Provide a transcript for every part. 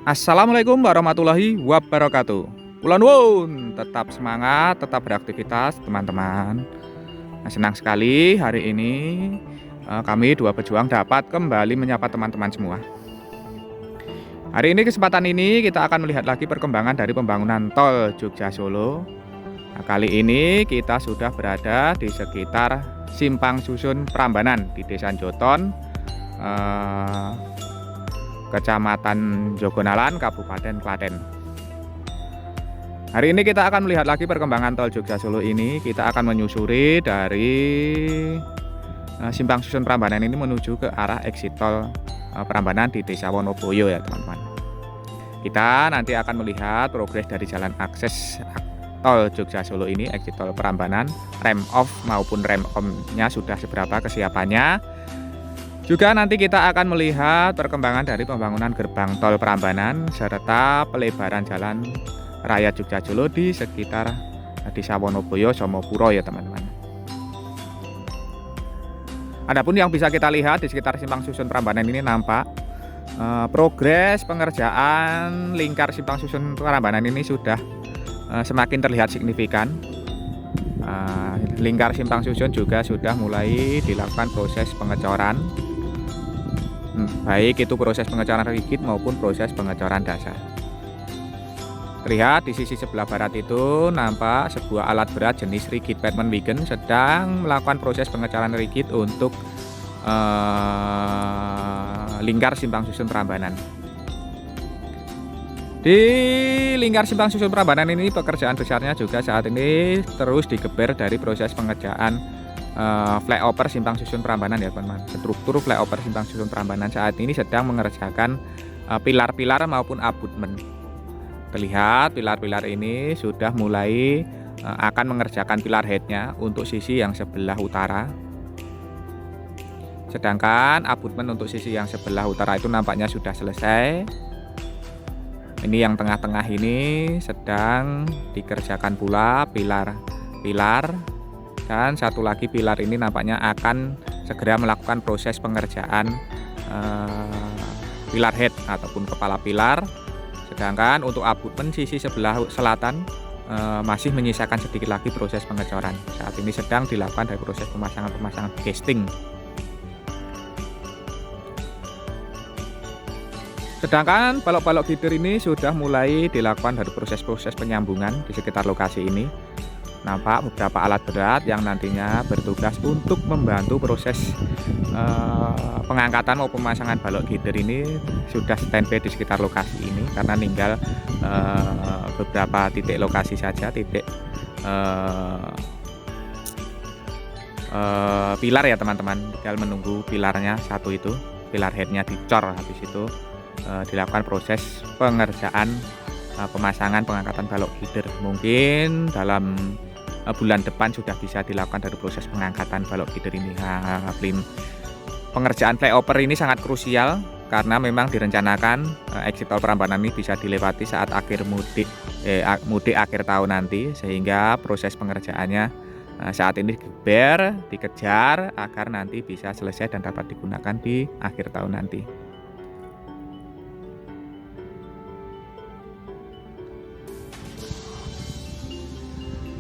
Assalamualaikum warahmatullahi wabarakatuh. Kula nuwun, tetap semangat, tetap beraktivitas teman-teman. Senang sekali hari ini kami dua pejuang dapat kembali menyapa teman-teman semua. Hari ini kesempatan ini kita akan melihat lagi perkembangan dari pembangunan tol Jogja Solo. Nah, kali ini kita sudah berada di sekitar Simpang Susun Prambanan di Desa Joton, Kecamatan Jogonalan, Kabupaten Klaten. Hari ini kita akan melihat lagi perkembangan tol Jogja Solo ini. Kita akan menyusuri dari Simpang Susun Prambanan ini menuju ke arah exit tol Prambanan di Desa Wonoboyo ya teman-teman. Kita nanti akan melihat progres dari jalan akses tol Jogja Solo ini, exit tol Prambanan, rem off maupun rem on-nya sudah seberapa kesiapannya. Juga nanti kita akan melihat perkembangan dari pembangunan gerbang tol Prambanan serta pelebaran jalan raya Jogja Solo di sekitar Desa Wonoboyo, Somopuro ya teman-teman. Adapun yang bisa kita lihat di sekitar Simpang Susun Prambanan ini nampak progres pengerjaan lingkar Simpang Susun Prambanan ini sudah semakin terlihat signifikan. Lingkar Simpang Susun juga sudah mulai dilakukan proses pengecoran. Baik itu proses pengecoran rigid maupun proses pengecoran dasar. Terlihat di sisi sebelah barat itu nampak sebuah alat berat jenis rigid pavement wagon sedang melakukan proses pengecoran rigid untuk lingkar Simpang Susun Prambanan. Di lingkar Simpang Susun Prambanan ini pekerjaan besarnya juga saat ini terus digeber dari proses pengerjaan flyover Simpang Susun Prambanan ya teman-teman. Struktur flyover Simpang Susun Prambanan saat ini sedang mengerjakan pilar-pilar maupun abutmen. Terlihat pilar-pilar ini sudah mulai akan mengerjakan pilar headnya untuk sisi yang sebelah utara. Sedangkan abutmen untuk sisi yang sebelah utara itu nampaknya sudah selesai. Ini yang tengah-tengah ini sedang dikerjakan pula pilar-pilar. Dan satu lagi pilar ini nampaknya akan segera melakukan proses pengerjaan pilar head ataupun kepala pilar. Sedangkan untuk abutmen sisi sebelah selatan masih menyisakan sedikit lagi proses pengecoran. Saat ini sedang dilakukan dari proses pemasangan casting. Sedangkan balok-balok gider ini sudah mulai dilakukan dari proses-proses penyambungan di sekitar lokasi ini. Nampak beberapa alat berat yang nantinya bertugas untuk membantu proses pengangkatan maupun pemasangan balok gider ini sudah standby di sekitar lokasi ini karena tinggal beberapa titik lokasi saja, titik pilar ya teman-teman, tinggal menunggu pilarnya satu itu, pilar headnya dicor, habis itu dilakukan proses pengerjaan pemasangan pengangkatan balok gider. Mungkin dalam bulan depan sudah bisa dilakukan dari proses pengangkatan balok gider ini. Pengerjaan flyover ini sangat krusial karena memang direncanakan exit tol Prambanan ini bisa dilewati saat akhir mudik akhir tahun nanti, sehingga proses pengerjaannya saat ini dikejar agar nanti bisa selesai dan dapat digunakan di akhir tahun nanti.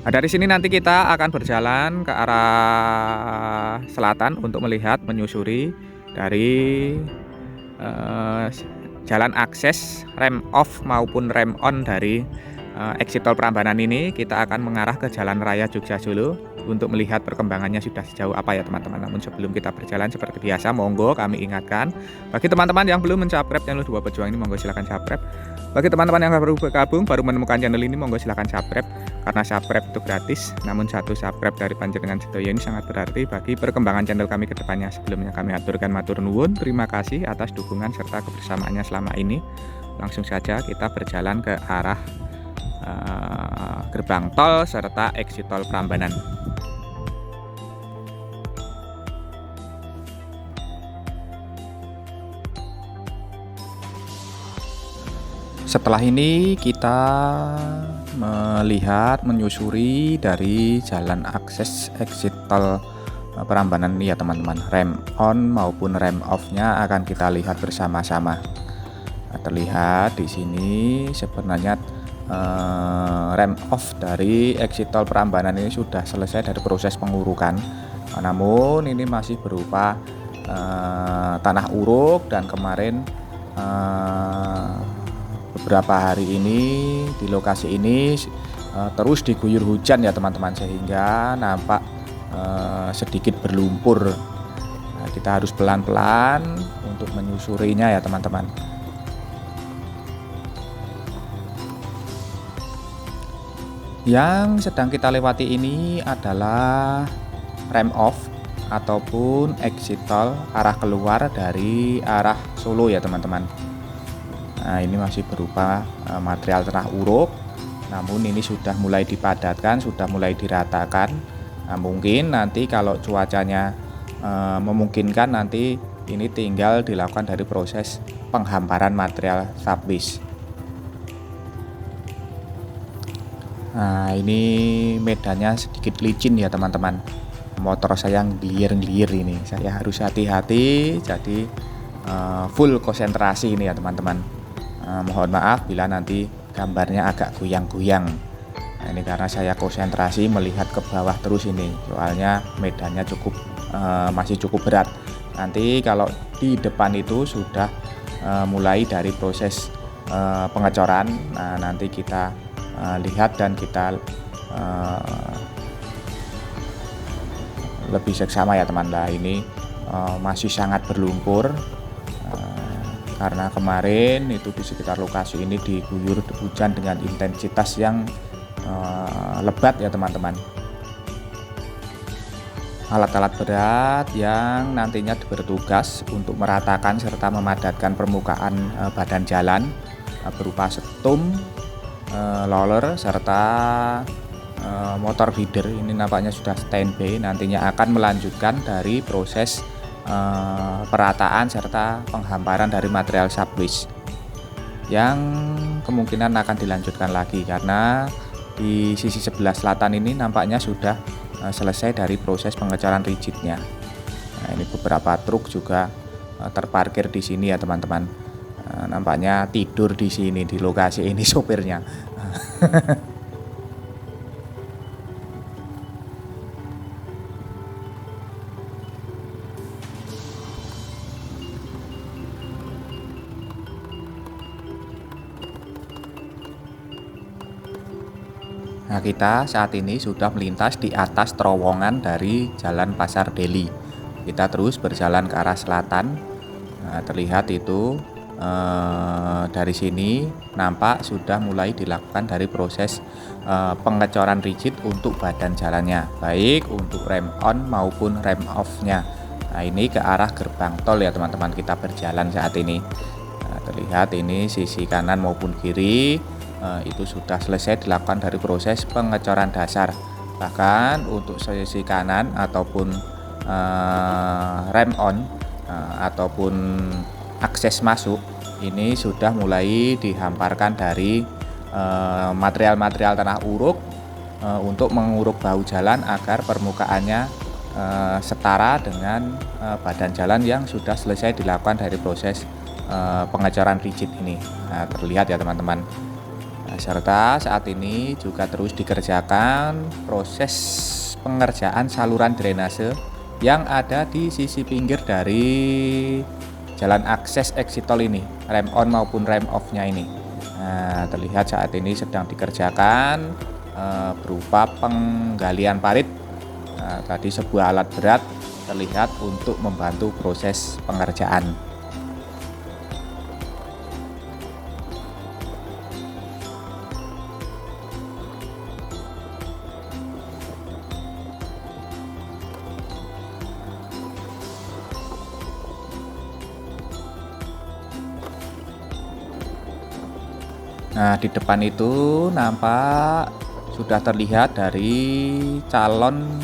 Nah, dari sini nanti kita akan berjalan ke arah selatan untuk melihat menyusuri dari jalan akses rem off maupun rem on dari exit tol Prambanan ini. Kita akan mengarah ke Jalan Raya Jogja Solo untuk melihat perkembangannya sudah sejauh apa ya teman-teman. Namun sebelum kita berjalan seperti biasa, monggo kami ingatkan bagi teman-teman yang belum subscribe channel Dua Pejuang ini, monggo silahkan subscribe. Bagi teman-teman yang baru bergabung, baru menemukan channel ini, monggo silahkan subscribe karena subscribe itu gratis. Namun satu subscribe dari panjenengan sedaya ini sangat berarti bagi perkembangan channel kami ke depannya. Sebelumnya kami aturkan matur nuwun, terima kasih atas dukungan serta kebersamaannya selama ini. Langsung saja kita berjalan ke arah gerbang tol serta exit tol Prambanan. Setelah ini kita melihat menyusuri dari jalan akses exit tol Prambanan ini ya teman-teman. Rem on maupun rem off-nya akan kita lihat bersama-sama. Nah, terlihat di sini sebenarnya rem off dari exit tol Prambanan ini sudah selesai dari proses pengurukan. Namun ini masih berupa tanah uruk, dan kemarin beberapa hari ini di lokasi ini terus diguyur hujan ya teman-teman, sehingga nampak sedikit berlumpur. Nah, kita harus pelan-pelan untuk menyusurinya ya teman-teman. Yang sedang kita lewati ini adalah rem off ataupun exit tol arah keluar dari arah Solo ya teman-teman. Nah, ini masih berupa material tanah uruk, namun ini sudah mulai dipadatkan, sudah mulai diratakan. Nah, mungkin nanti kalau cuacanya memungkinkan, nanti ini tinggal dilakukan dari proses penghamparan material subbase. Nah, ini medannya sedikit licin ya teman-teman. Motor saya ngelir-ngelir ini, saya harus hati-hati, jadi full konsentrasi ini ya teman-teman. Mohon maaf bila nanti gambarnya agak goyang-goyang. Nah, ini karena saya konsentrasi melihat ke bawah terus ini, soalnya medannya masih cukup berat. Nanti kalau di depan itu sudah mulai dari proses pengecoran, nah nanti kita lihat dan kita lebih seksama ya teman. Nah, ini masih sangat berlumpur karena kemarin itu di sekitar lokasi ini diguyur hujan dengan intensitas yang lebat ya teman-teman. Alat-alat berat yang nantinya bertugas untuk meratakan serta memadatkan permukaan badan jalan berupa setum, roller, serta motor feeder ini nampaknya sudah standby, nantinya akan melanjutkan dari proses perataan serta penghamparan dari material subbase yang kemungkinan akan dilanjutkan lagi, karena di sisi sebelah selatan ini nampaknya sudah selesai dari proses pengecoran rigidnya. Nah, ini beberapa truk juga terparkir di sini ya teman-teman. Nampaknya tidur di sini di lokasi ini sopirnya. Nah, kita saat ini sudah melintas di atas terowongan dari Jalan Pasar Deli. Kita terus berjalan ke arah selatan. Nah, terlihat itu dari sini nampak sudah mulai dilakukan dari proses pengecoran rigid untuk badan jalannya, baik untuk rem on maupun rem off-nya. Nah, ini ke arah gerbang tol ya teman-teman, kita berjalan saat ini. Nah, terlihat ini sisi kanan maupun kiri itu sudah selesai dilakukan dari proses pengecoran dasar. Bahkan untuk sisi kanan ataupun rem on ataupun akses masuk ini sudah mulai dihamparkan dari material-material tanah uruk untuk menguruk bahu jalan agar permukaannya setara dengan badan jalan yang sudah selesai dilakukan dari proses pengecoran rigid ini. Nah, terlihat ya teman-teman. Serta saat ini juga terus dikerjakan proses pengerjaan saluran drainase yang ada di sisi pinggir dari jalan akses exit tol ini, rem on maupun rem off-nya ini. Nah, terlihat saat ini sedang dikerjakan berupa penggalian parit. Nah, tadi sebuah alat berat terlihat untuk membantu proses pengerjaan. Nah, di depan itu nampak sudah terlihat dari calon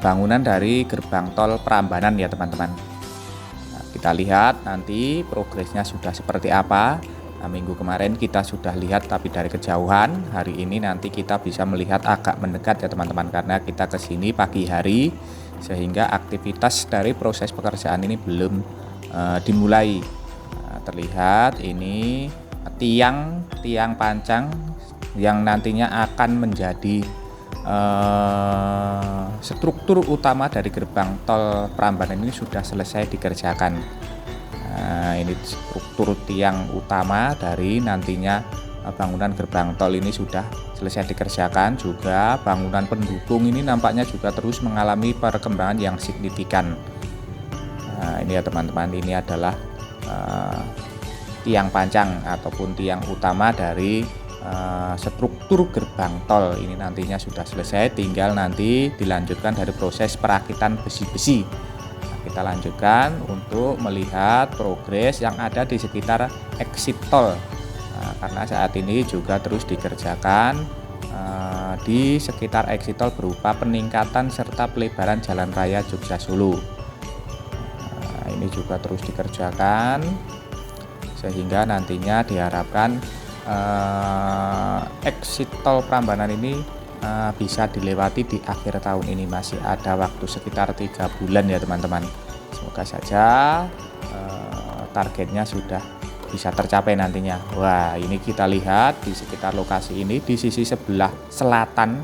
bangunan dari gerbang tol Prambanan ya teman-teman. Nah, kita lihat nanti progresnya sudah seperti apa. Nah, minggu kemarin kita sudah lihat tapi dari kejauhan. Hari ini nanti kita bisa melihat agak mendekat ya teman-teman, karena kita ke sini pagi hari sehingga aktivitas dari proses pekerjaan ini belum dimulai. terlihat ini tiang pancang yang nantinya akan menjadi struktur utama dari gerbang tol Prambanan ini sudah selesai dikerjakan. Nah, ini struktur tiang utama dari nantinya bangunan gerbang tol ini sudah selesai dikerjakan. Juga bangunan pendukung ini nampaknya juga terus mengalami perkembangan yang signifikan. Nah, ini ya teman-teman, ini adalah tiang pancang ataupun tiang utama dari struktur gerbang tol ini nantinya sudah selesai, tinggal nanti dilanjutkan dari proses perakitan besi-besi. Nah, kita lanjutkan untuk melihat progres yang ada di sekitar exit tol. Nah, karena saat ini juga terus dikerjakan di sekitar exit tol berupa peningkatan serta pelebaran jalan raya Jogja Solo. Nah, ini juga terus dikerjakan sehingga nantinya diharapkan exit tol Prambanan ini bisa dilewati di akhir tahun ini. Masih ada waktu sekitar 3 bulan ya teman-teman. Semoga saja targetnya sudah bisa tercapai nantinya. Wah, ini kita lihat di sekitar lokasi ini, di sisi sebelah selatan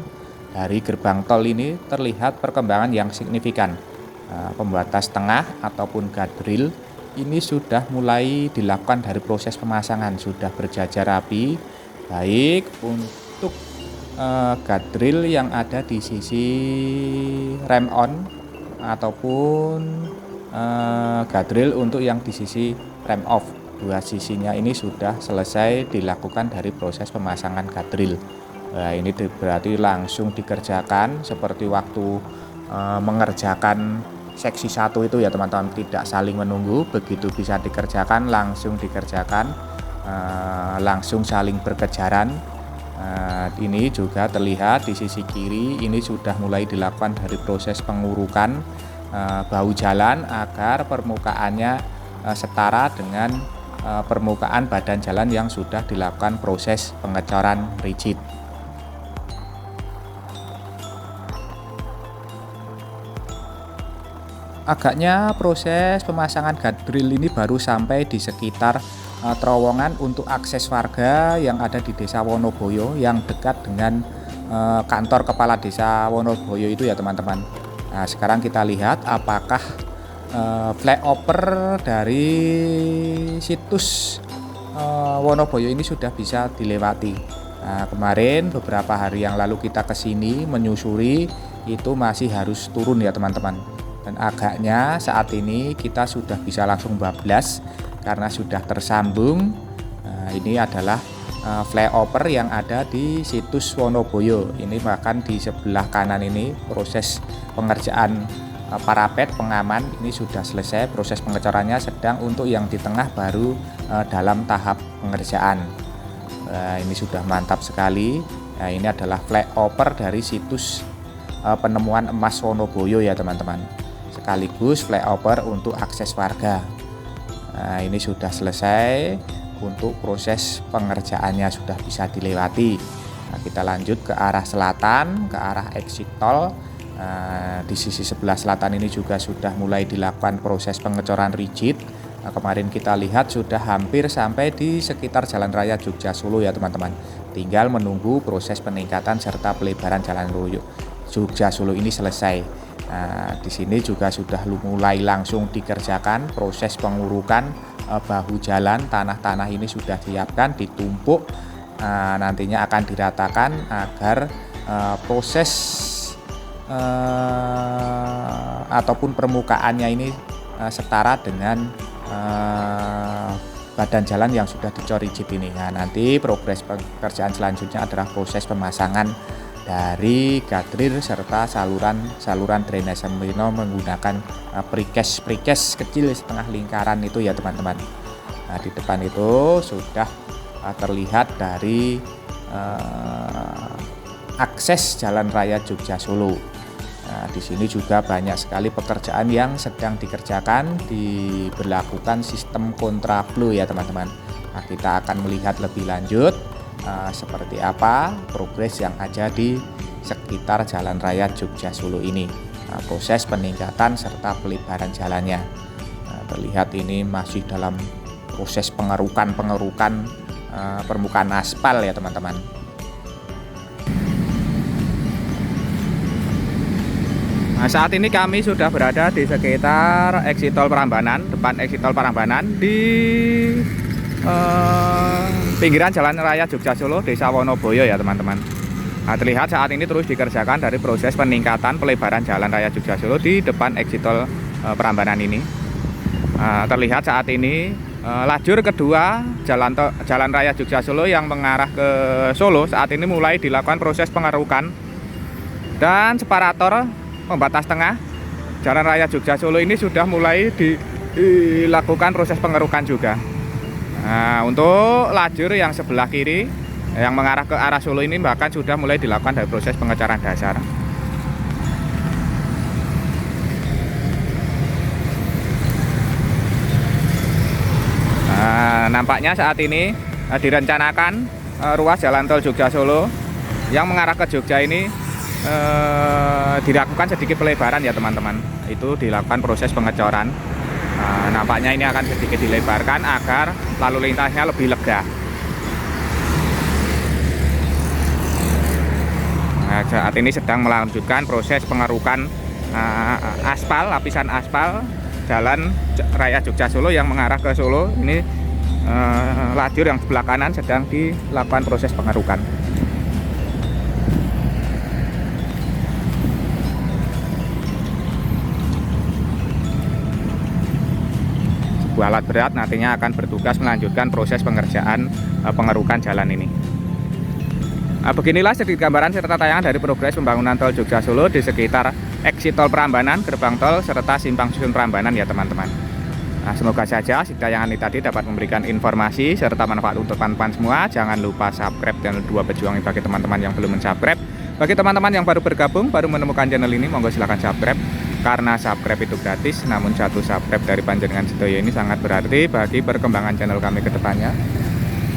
dari gerbang tol ini terlihat perkembangan yang signifikan. Pembatas tengah ataupun guardrail ini sudah mulai dilakukan dari proses pemasangan, sudah berjajar rapi, baik untuk guardrail yang ada di sisi rem on ataupun guardrail untuk yang di sisi rem off. Dua sisinya ini sudah selesai dilakukan dari proses pemasangan guardrail. Nah, ini berarti langsung dikerjakan seperti waktu mengerjakan seksi 1 itu ya teman-teman, tidak saling menunggu, begitu bisa dikerjakan langsung dikerjakan, langsung saling berkejaran. Ini juga terlihat di sisi kiri ini sudah mulai dilakukan dari proses pengurukan bahu jalan agar permukaannya setara dengan permukaan badan jalan yang sudah dilakukan proses pengecoran rigid. Agaknya proses pemasangan guardrail ini baru sampai di sekitar terowongan untuk akses warga yang ada di Desa Wonoboyo yang dekat dengan kantor kepala Desa Wonoboyo itu ya teman-teman. Nah, sekarang kita lihat apakah flyover dari situs Wonoboyo ini sudah bisa dilewati. Nah, kemarin beberapa hari yang lalu kita kesini menyusuri, itu masih harus turun ya teman-teman. Dan agaknya saat ini kita sudah bisa langsung bablas karena sudah tersambung. Nah, ini adalah flyover yang ada di situs Wonoboyo. Ini bahkan di sebelah kanan ini proses pengerjaan parapet pengaman ini sudah selesai, proses pengecorannya sedang, untuk yang di tengah baru dalam tahap pengerjaan. Ini sudah mantap sekali. Nah, ini adalah flyover dari situs penemuan emas Wonoboyo ya teman-teman, sekaligus flyover untuk akses warga. Nah, ini sudah selesai untuk proses pengerjaannya, sudah bisa dilewati. Nah, kita lanjut ke arah selatan, ke arah exit tol. Nah, di sisi sebelah selatan ini juga sudah mulai dilakukan proses pengecoran rigid. Nah, kemarin kita lihat sudah hampir sampai di sekitar Jalan Raya Jogja Solo ya teman-teman. Tinggal menunggu proses peningkatan serta pelebaran Jalan Raya Jogja Solo ini selesai. Nah, di sini juga sudah mulai langsung dikerjakan proses pengurukan bahu jalan. Tanah-tanah ini sudah disiapkan, ditumpuk. Nantinya akan diratakan agar proses ataupun permukaannya ini setara dengan badan jalan yang sudah dicor rigid ini. Nah, nanti progres pekerjaan selanjutnya adalah proses pemasangan dari guardrail serta saluran drainase menggunakan precast kecil setengah lingkaran itu ya teman-teman. Nah, di depan itu sudah terlihat dari akses Jalan Raya Jogja Solo. Nah, di sini juga banyak sekali pekerjaan yang sedang dikerjakan, diberlakukan sistem kontraflow ya teman-teman. Nah, kita akan melihat lebih lanjut seperti apa progres yang ada di sekitar Jalan Raya Jogja Solo ini. Nah, proses peningkatan serta pelebaran jalannya. Nah, terlihat ini masih dalam proses pengerukan permukaan aspal ya teman-teman. Nah, saat ini kami sudah berada di sekitar exit tol Prambanan, depan exit tol Prambanan di pinggiran Jalan Raya Jogja Solo, Desa Wonoboyo ya teman-teman. Nah, terlihat saat ini terus dikerjakan dari proses peningkatan pelebaran Jalan Raya Jogja Solo di depan exit tol Prambanan ini. Terlihat saat ini lajur kedua Jalan Raya Jogja Solo yang mengarah ke Solo saat ini mulai dilakukan proses pengerukan, dan separator pembatas tengah Jalan Raya Jogja Solo ini sudah mulai dilakukan proses pengerukan juga. Nah, untuk lajur yang sebelah kiri yang mengarah ke arah Solo ini bahkan sudah mulai dilakukan dari proses pengecoran dasar. Nah, nampaknya saat ini direncanakan ruas jalan tol Jogja Solo yang mengarah ke Jogja ini dilakukan sedikit pelebaran ya teman-teman. Itu dilakukan proses pengecoran. Nampaknya ini akan sedikit dilebarkan agar lalu lintasnya lebih lega. Nah, saat ini sedang melanjutkan proses pengerukan aspal, lapisan aspal Jalan Raya Jogja Solo yang mengarah ke Solo. Ini lajur yang sebelah kanan sedang dilakukan proses pengerukan. Sebuah alat berat nantinya akan bertugas melanjutkan proses pengerjaan pengerukan jalan ini. Beginilah sedikit gambaran serta tayangan dari progres pembangunan tol Jogja Solo di sekitar exit tol Prambanan, gerbang tol, serta simpang susun Prambanan ya teman-teman. Nah, semoga saja tayangan ini tadi dapat memberikan informasi serta manfaat untuk teman-teman semua. Jangan lupa subscribe channel Dua Pejuang bagi teman-teman yang belum mensubscribe. Bagi teman-teman yang baru bergabung, baru menemukan channel ini, monggo silahkan subscribe. Karena subscribe itu gratis, namun satu subscribe dari panjenengan sedaya ini sangat berarti bagi perkembangan channel kami ke depannya.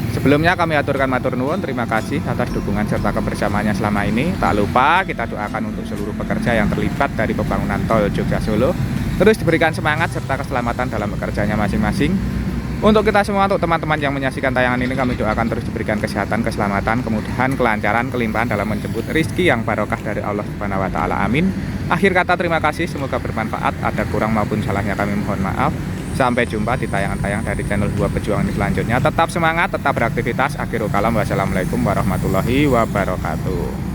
Sebelumnya kami aturkan matur nuwun, terima kasih atas dukungan serta kebersamaannya selama ini. Tak lupa kita doakan untuk seluruh pekerja yang terlibat dari pembangunan tol Jogja Solo terus diberikan semangat serta keselamatan dalam bekerjanya masing-masing. Untuk kita semua, untuk teman-teman yang menyaksikan tayangan ini, kami doakan terus diberikan kesehatan, keselamatan, kemudahan, kelancaran, kelimpahan dalam menjemput rizki yang barokah dari Allah Subhanahu wa Ta'ala. Amin. Akhir kata terima kasih, semoga bermanfaat. Ada kurang maupun salahnya kami mohon maaf. Sampai jumpa di tayangan-tayangan dari channel Dua Pejuang ini selanjutnya. Tetap semangat, tetap beraktivitas. Akhirul kalam, wassalamualaikum warahmatullahi wabarakatuh.